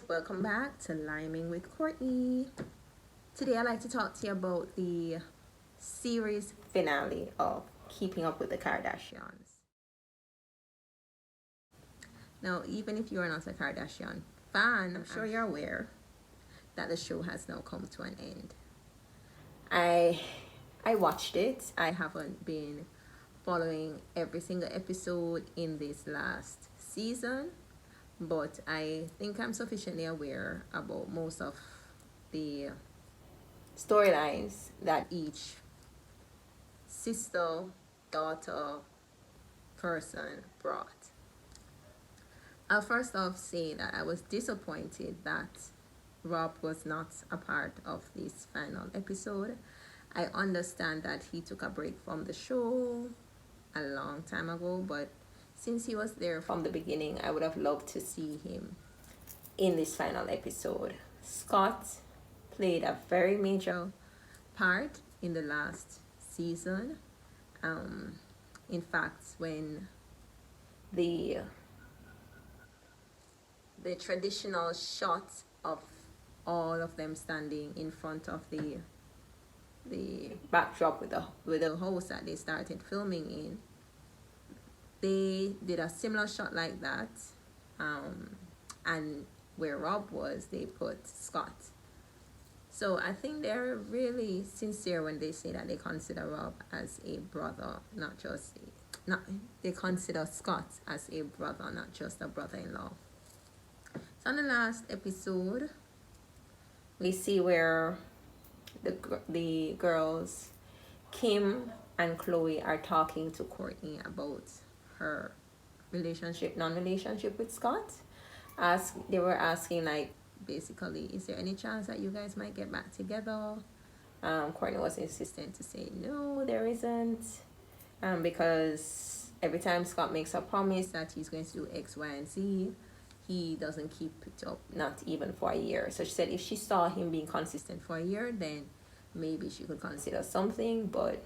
welcome back to Liming with Courtney. Today I'd like to talk to you about the series finale of Keeping Up with the Kardashians. Now, even if you are not a Kardashian fan, I'm sure you're aware that the show has now come to an end. I watched it. I haven't been following every single episode in this last season, but I think I'm sufficiently aware about most of the storylines that each sister, daughter, person brought. I'll first off say that I was disappointed that Rob was not a part of this final episode. I understand that he took a break from the show a long time ago, but since he was there from the beginning, I would have loved to see him in this final episode. Scott played a very major part in the last season. In fact, when the traditional shot of all of them standing in front of the backdrop with the house that they started filming in, they did a similar shot like that, and where Rob was, they put Scott. So I think they're really sincere when they say that they consider Rob as a brother, they consider Scott as a brother, not just a brother-in-law. So on the last episode, we see where the girls, Kim and Chloe, are talking to Courtney about her non-relationship with Scott. They were asking, like, basically, is there any chance that you guys might get back together? Courtney was insistent to say no, there isn't, because every time Scott makes a promise that he's going to do X, Y, and Z, he doesn't keep it up, not even for a year. So she said if she saw him being consistent for a year, then maybe she could consider something, but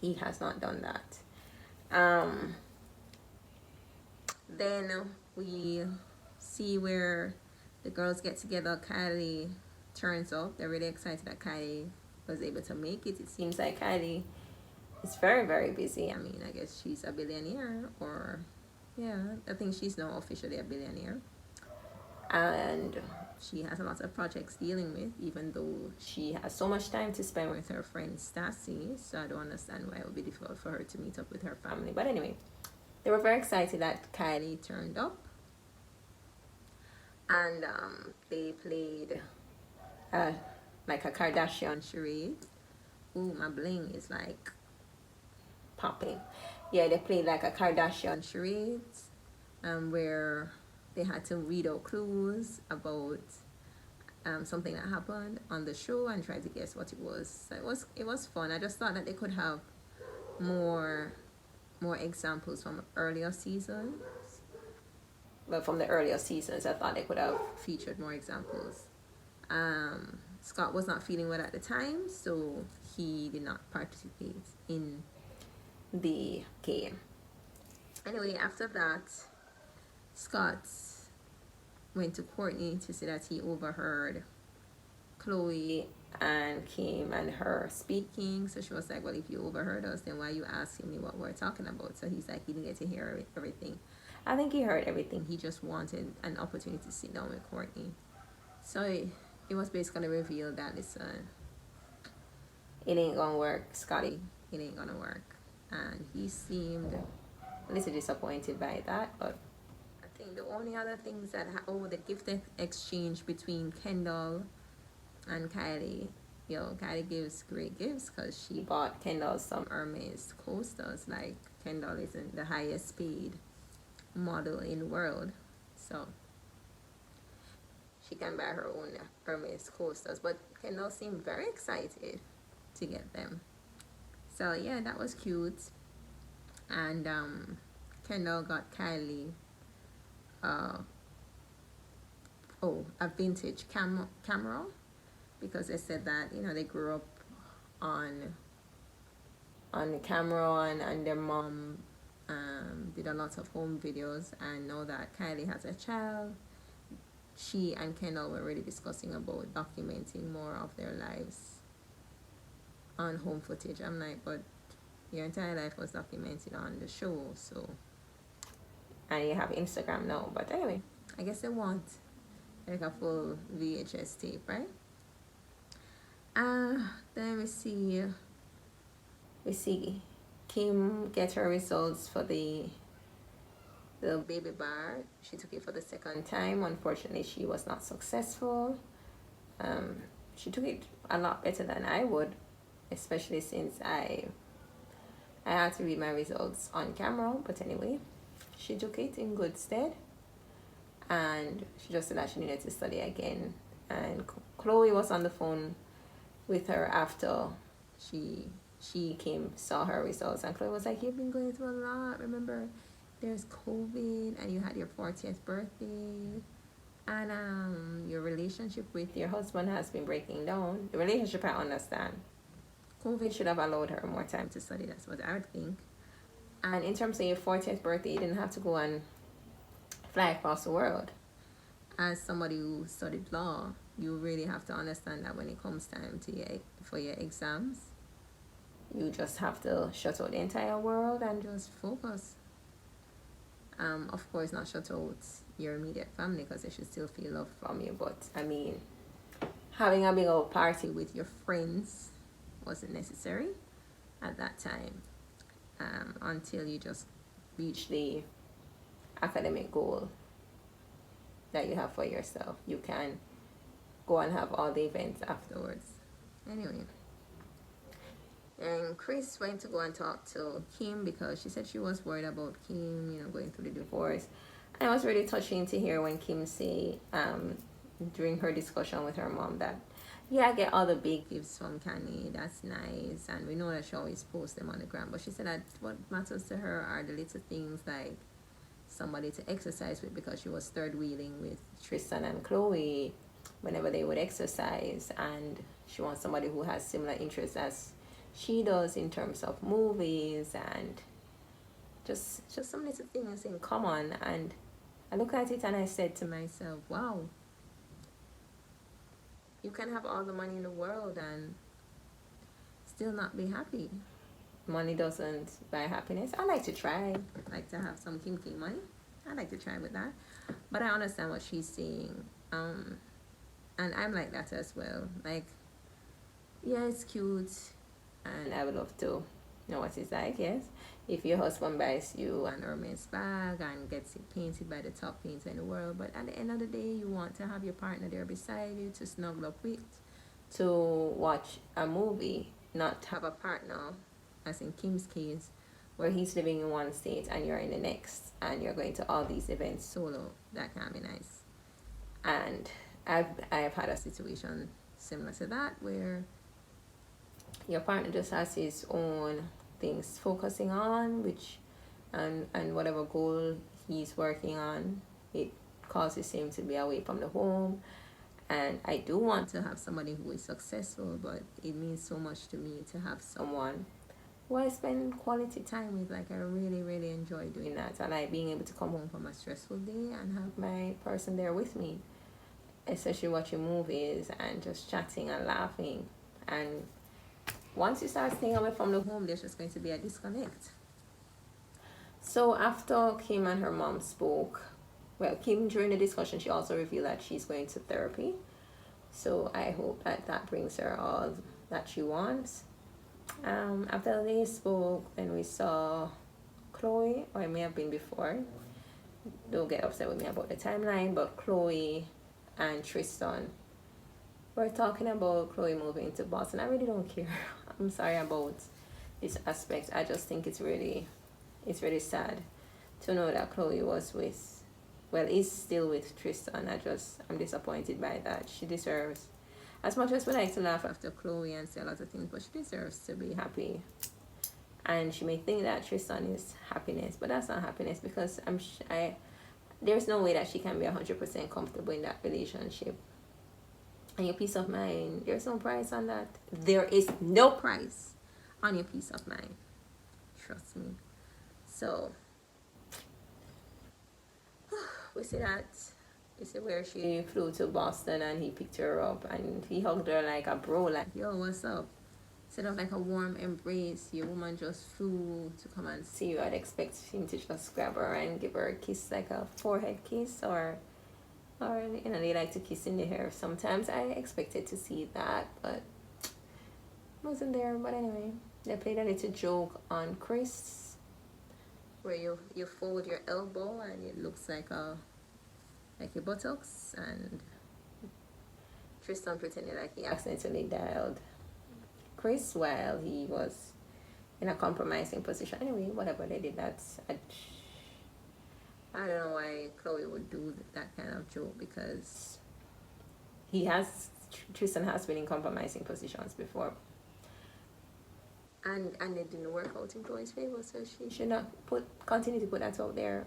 he has not done that. Then we see where the girls get together. Kylie turns up. They're really excited that Kylie was able to make it. It seems like Kylie is very, very busy. I mean, I guess she's a billionaire, or yeah, I think she's now officially a billionaire. And she has a lot of projects dealing with, even though she has so much time to spend with her friend Stassi. So I don't understand why it would be difficult for her to meet up with her family. But anyway, they were very excited that Kylie turned up. And they played like a Kardashian charade. Ooh, my bling is like popping. Yeah, they played like a Kardashian charade, where they had to read out clues about something that happened on the show and try to guess what it was. So it was fun. I just thought that they could have more examples from earlier seasons. Well, from the earlier seasons, I thought they could have featured more examples. Scott was not feeling well at the time, so he did not participate in the game. Anyway, after that, Scott went to Courtney to say that he overheard Chloe and Kim and her speaking. So she was like, well, if you overheard us, then why are you asking me what we're talking about? So he's like, he didn't get to hear everything. I think he heard everything. He just wanted an opportunity to sit down with Courtney. So it was basically revealed that listen, it ain't gonna work, Scotty. It ain't gonna work. And he seemed a little disappointed by that. But I think the only other things that the gift exchange between Kendall and Kylie. Kylie gives great gifts because she bought Kendall some Hermes coasters. Like, Kendall isn't the highest paid model in the world, so she can buy her own Hermes coasters. But Kendall seemed very excited to get them. So yeah, that was cute. And Kendall got Kylie a vintage camera, because they said that they grew up on the camera, and their mom did a lot of home videos, and now that Kylie has a child, she and Kendall were really discussing about documenting more of their lives on home footage. I'm like, but your entire life was documented on the show, so, and you have Instagram now. But anyway, I guess they want like a full VHS tape, right? Then we see Kim get her results for the baby bar. She took it for the second time. Unfortunately, she was not successful. She took it a lot better than I would, especially since I had to read my results on camera. But anyway, she took it in good stead, and she just said that she needed to study again. And Chloe was on the phone with her after she saw her results, and Chloe was like, "You've been going through a lot. Remember, there's COVID, and you had your 40th birthday, and your relationship with your husband has been breaking down." The relationship, I understand. COVID should have allowed her more time to study. That's what I would think. And in terms of your 40th birthday, you didn't have to go and fly across the world. As somebody who studied law, you really have to understand that when it comes time for your exams, you just have to shut out the entire world and just focus. Of course, not shut out your immediate family, because they should still feel love from you. But I mean, having a big old party with your friends wasn't necessary at that time, until you just reach the academic goal that you have for yourself. You can go and have all the events afterwards. Anyway, and Chris went to go and talk to Kim because she said she was worried about Kim, going through the divorce. And it was really touching to hear when Kim say, during her discussion with her mom, that, yeah, I get all the big gifts from Kanye, that's nice, and we know that she always posts them on the gram, but she said that what matters to her are the little things like somebody to exercise with, because she was third wheeling with Tristan and Chloe whenever they would exercise, and she wants somebody who has similar interests as she does in terms of movies, and just some little things in common. And I look at it and I said to myself, wow, you can have all the money in the world and still not be happy. Money doesn't buy happiness. I like to try, like to have some Kim K money. I like to try with that, but I understand what she's saying. And I'm like that as well. Like, yeah, it's cute, and I would love to know what it's like. Yes, if your husband buys you an Hermes bag and gets it painted by the top painter in the world, but at the end of the day, you want to have your partner there beside you to snuggle up with, to watch a movie, not have a partner, as in Kim's case, where he's living in one state and you're in the next, and you're going to all these events solo. That can't be nice. And I've had a situation similar to that, where your partner just has his own things focusing on, which and whatever goal he's working on, it causes him to be away from the home. And I do want to have somebody who is successful, but it means so much to me to have someone who I spend quality time with. Like, I really, really enjoy doing that. I like being able to come home from a stressful day and have my person there with me, especially watching movies and just chatting and laughing. And once you start staying away from the home, there's just going to be a disconnect. So after Kim and her mom spoke, well, Kim, during the discussion, she also revealed that she's going to therapy. So I hope that brings her all that she wants. After they spoke, then we saw Chloe, or it may have been before. Don't get upset with me about the timeline, but Chloe and Tristan were talking about Chloe moving to Boston. I really don't care. I'm sorry about this aspect. I just think it's really sad to know that Chloe is still with Tristan. I'm disappointed by that. She deserves, as much as we like to laugh after Chloe and say a lot of things, but she deserves to be happy. And she may think that Tristan is happiness, but that's not happiness, because there's no way that she can be 100% comfortable in that relationship. And your peace of mind, there's no price on that. There is no price on your peace of mind. Trust me. So, we see that You see where she flew to Boston and he picked her up and he hugged her like a bro, like, yo, what's up? Instead of like a warm embrace, your woman just flew to come and see you. I'd expect him to just grab her and give her a kiss, like a forehead kiss, or you know, they like to kiss in the hair. Sometimes I expected to see that, but wasn't there. But anyway, they played a little joke on Chris, where you fold your elbow and it looks like your buttocks, and Tristan pretended like he accidentally dialed Chris while he was in a compromising position. Anyway, whatever they did, I don't know why Chloe would do that kind of joke, because Tristan has been in compromising positions before, and it didn't work out in Chloe's favor, so she should not continue to put that out there,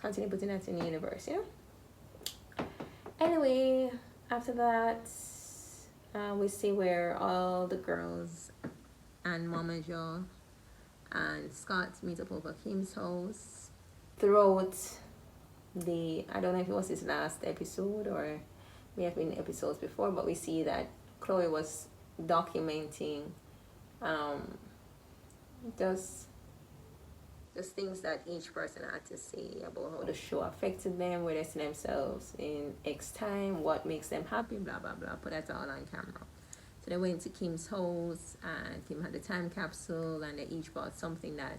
continue putting that in the universe, you know. Anyway, after that, we see where all the girls and Mama Jo and Scott meet up over Kim's house. Throughout I don't know if it was his last episode or may have been episodes before, but we see that Chloe was documenting just things that each person had to say about how the show affected them, where they see themselves in X time, what makes them happy, blah blah blah. Put that all on camera. So they went to Kim's house and Kim had a time capsule and they each brought something that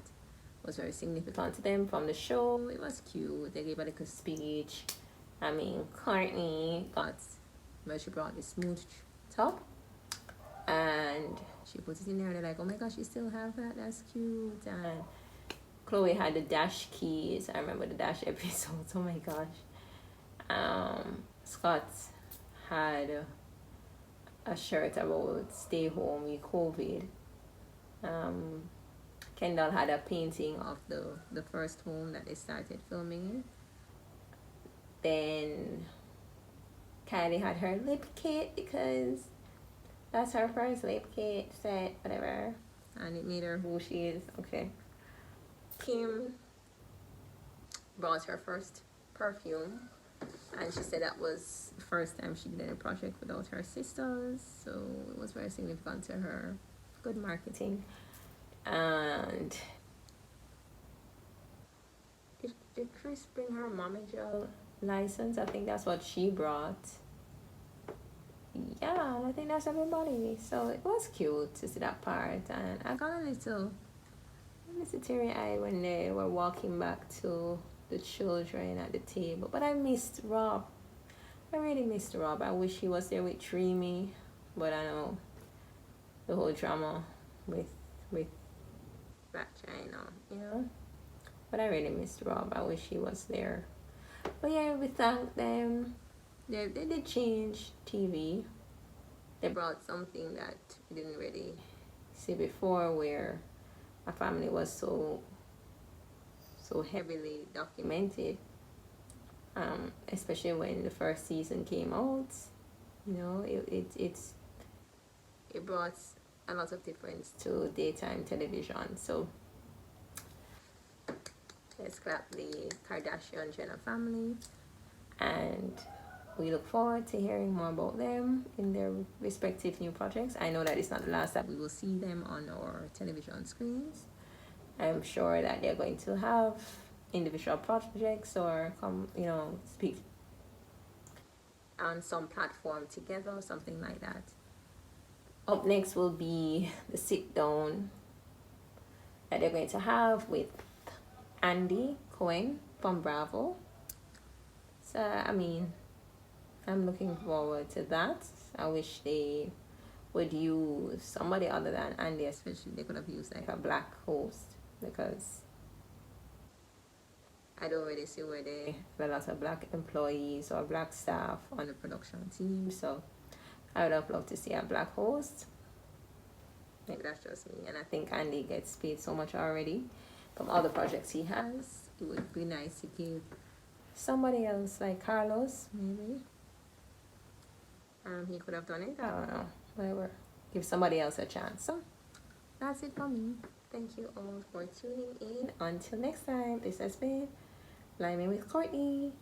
was very significant to them from the show. It was cute. They gave a little speech. I mean, Courtney she brought this smooth top and she put it in there. They're like, oh my gosh, you still have that? That's cute. And Chloe had the Dash keys. I remember the Dash episodes. Oh my gosh. Scott had a shirt about stay home with COVID. Kendall had a painting of the first home that they started filming in. Then Kylie had her lip kit because that's her first lip kit set, whatever. And it made her who she is. Okay. Kim brought her first perfume. And she said that was the first time she did a project without her sisters. So it was very significant to her. Good marketing. And did Chris bring her momager license? I think that's what she brought. Yeah, I think that's everybody. So it was cute to see that part. And I got a little teary-eyed when they were walking back to the children at the table. But I missed Rob. I really missed Rob. I wish he was there with Dreamy. But I know the whole drama with Black China, you know. But I really missed Rob. I wish he was there. But yeah, we thank them. They did change TV. They brought something that we didn't really see before, where a family was so heavily documented. Especially when the first season came out. You know, it brought a lot of difference to daytime television. So let's clap the Kardashian Jenner family, and we look forward to hearing more about them in their respective new projects. I know that it's not the last that we will see them on our television screens. I'm sure that they're going to have individual projects or speak on some platform together or something like that. Up next will be the sit down that they're going to have with Andy Cohen from Bravo. So I mean, I'm looking forward to that. I wish they would use somebody other than Andy, especially they could have used like a black host, because I don't really see where they have a lot of black employees or black staff on the production team. So I would have loved to see a black host. Maybe that's just me. And I think Andy gets paid so much already from all the projects he has. It would be nice to give somebody else, like Carlos, maybe. He could have done it. I don't know. Whatever. Give somebody else a chance. So that's it for me. Thank you all for tuning in. Until next time, this has been Liming with Courtney.